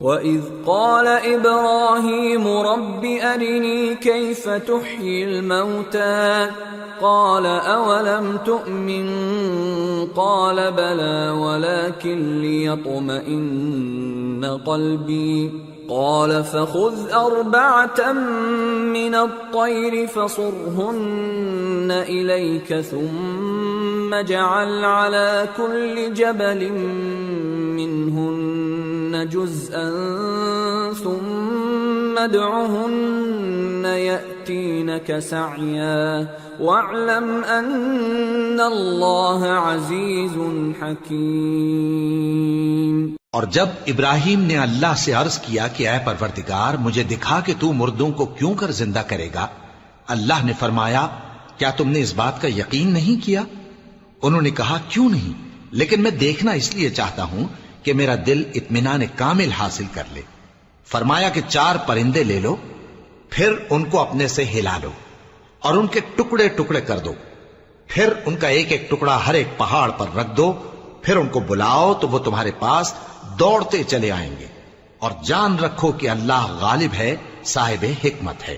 وَإِذْ قَالَ إِبْرَاهِيمُ رَبِّ أَرِنِي كَيْفَ تُحْيِي الْمَوْتَى قَالَ أَوَلَمْ تُؤْمِنْ قَالَ بَلَى وَلَكِنْ لِيَطْمَئِنَّ قَلْبِي قَالَ فَخُذْ أَرْبَعَةً مِنَ الطَّيْرِ فَصُرْهُنَّ إِلَيْكَ ثُمَّ اجْعَلْ عَلَى كُلِّ جَبَلٍ مِّنْهُنَّ جُزْءًا ثُمَّ ادْعُهُنَّ يَأْتِينَكَ سَعْيًا وَاعْلَمْ أَنَّ اللَّهَ عَزِيزٌ حَكِيمٌ۔ اور جب ابراہیم نے اللہ سے عرض کیا کہ اے پروردگار مجھے دکھا کہ تو مردوں کو کیوں کر زندہ کرے گا، اللہ نے فرمایا کیا تم نے اس بات کا یقین نہیں کیا؟ انہوں نے کہا کیوں نہیں، لیکن میں دیکھنا اس لیے چاہتا ہوں کہ میرا دل اطمینان کامل حاصل کر لے۔ فرمایا کہ 4 پرندے لے لو، پھر ان کو اپنے سے ہلا لو اور ان کے ٹکڑے ٹکڑے کر دو، پھر ان کا ایک ایک ٹکڑا ہر ایک پہاڑ پر رکھ دو، پھر ان کو بلاؤ تو وہ تمہارے پاس دوڑتے چلے آئیں گے، اور جان رکھو کہ اللہ غالب ہے، صاحب حکمت ہے۔